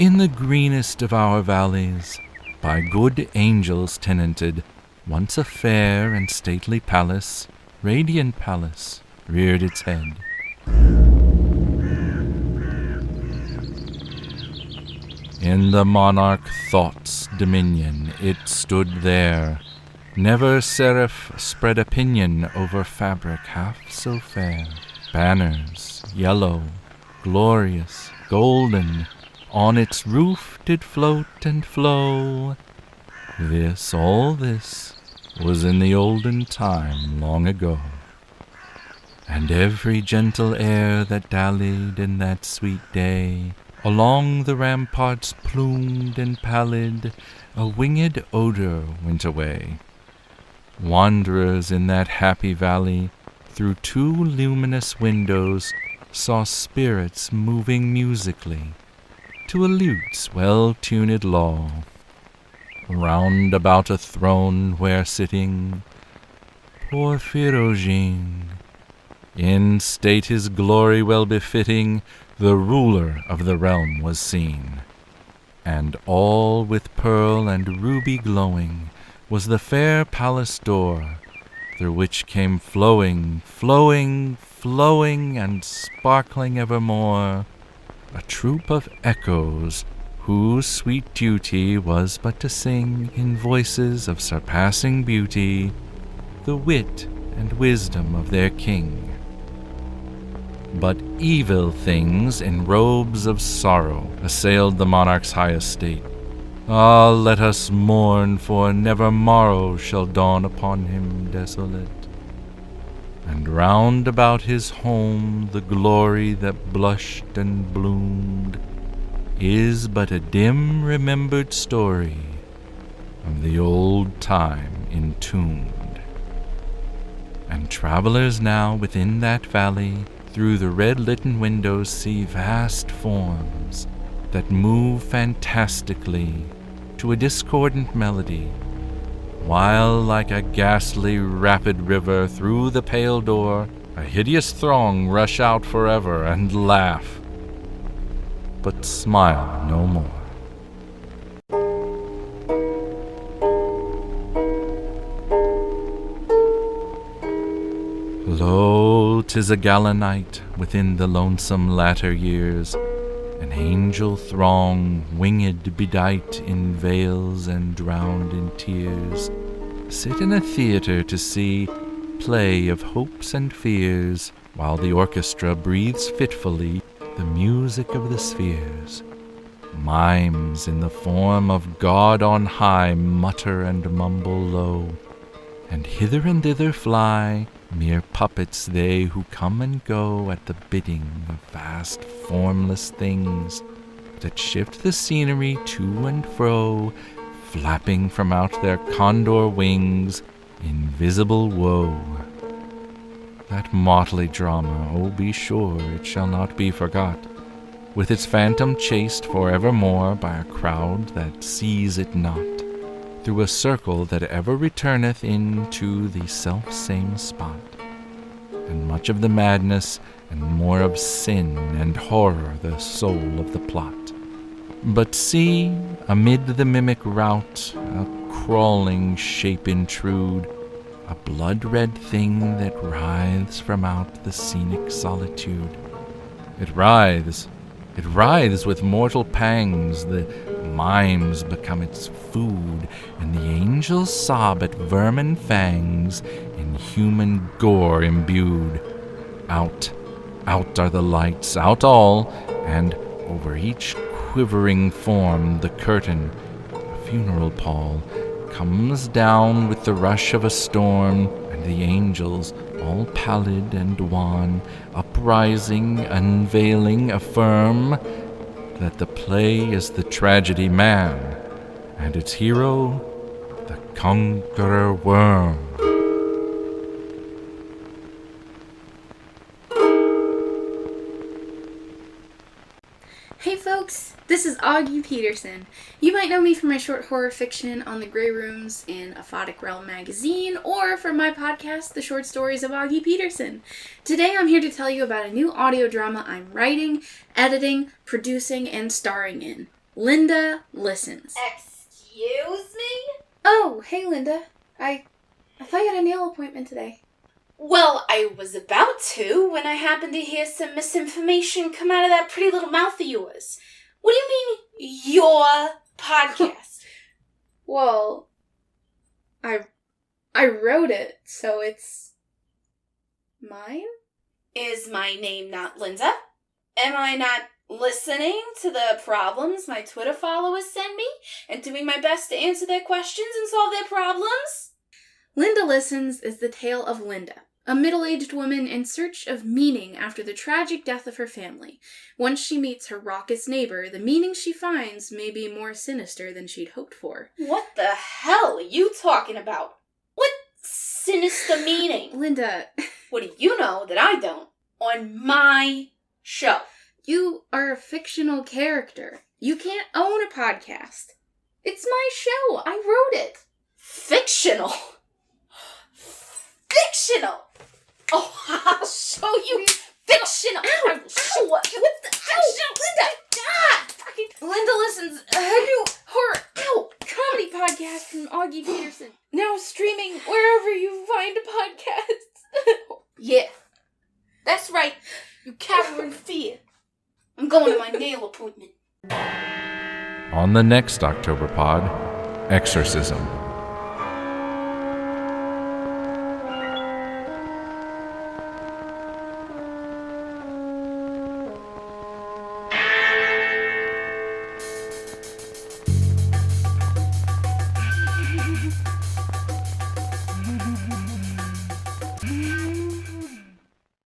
In the greenest of our valleys, by good angels tenanted, once a fair and stately palace, radiant palace, reared its head. In the monarch Thought's dominion it stood there. Never seraph spread a pinion over fabric half so fair. Banners, yellow, glorious, golden, on its roof did float and flow. This, all this, was in the olden time long ago. And every gentle air that dallied in that sweet day along the ramparts plumed and pallid, a winged odor went away. Wanderers in that happy valley through two luminous windows saw spirits moving musically to a lute's well-tuned law. Round about a throne where sitting Porphyrogene, in state his glory well befitting, the ruler of the realm was seen. And all with pearl and ruby glowing was the fair palace door, through which came flowing, flowing, flowing, and sparkling evermore, a troop of echoes, whose sweet duty was but to sing in voices of surpassing beauty the wit and wisdom of their king. But evil things in robes of sorrow assailed the monarch's high estate. Ah, let us mourn, for never morrow shall dawn upon him desolate. And round about his home the glory that blushed and bloomed is but a dim remembered story of the old time entombed. And travelers now within that valley through the red-litten windows see vast forms that move fantastically to a discordant melody, while like a ghastly rapid river through the pale door a hideous throng rush out forever and laugh, but smile no more. Lo, 'tis a gala night within the lonesome latter years, an angel throng, winged, bedight in veils and drowned in tears, sit in a theater to see play of hopes and fears, while the orchestra breathes fitfully the music of the spheres. Mimes in the form of God on high mutter and mumble low, and hither and thither fly mere puppets they who come and go at the bidding of vast formless things that shift the scenery to and fro, flapping from out their condor wings invisible woe. That motley drama, oh, be sure it shall not be forgot, with its phantom chased forevermore by a crowd that sees it not, through a circle that ever returneth into the self-same spot, and much of the madness and more of sin and horror the soul of the plot. But see, amid the mimic rout, a crawling shape intrude, a blood-red thing that writhes from out the scenic solitude. It writhes with mortal pangs, the mimes become its food, and the angels sob at vermin fangs, in human gore imbued. Out are the lights, out all, and over each quivering form the curtain, a funeral pall, comes down with the rush of a storm, and the angels, all pallid and wan, uprising, unveiling, affirm that the play is the tragedy man, and its hero, the Conqueror worm. Hey folks, this is Augie Peterson. You might know me from my short horror fiction on the Grey Rooms in Aphotic Realm magazine, or from my podcast, The Short Stories of Augie Peterson. Today I'm here to tell you about a new audio drama I'm writing, editing, producing, and starring in. Linda listens. Excuse me? Oh, hey Linda. I thought you had a nail appointment today. Well, I was about to when I happened to hear some misinformation come out of that pretty little mouth of yours. What do you mean, your podcast? Well, I wrote it, so it's mine? Is my name not Linda? Am I not listening to the problems my Twitter followers send me and doing my best to answer their questions and solve their problems? Linda Listens is the tale of Linda, a middle-aged woman in search of meaning after the tragic death of her family. Once she meets her raucous neighbor, the meaning she finds may be more sinister than she'd hoped for. What the hell are you talking about? What sinister meaning? Linda, What do you know that I don't? On my show. you are a fictional character. You can't own a podcast. It's my show. I wrote it. Fictional. Fictional. Oh, I'll show you fictional. I will show you what the fictional. Linda. Linda Listens, a new horror comedy podcast from Augie Peterson. Now streaming wherever you find podcasts. Yeah, that's right. You cower in fear. I'm going to my nail appointment. On the next Octoberpod, Exorcism.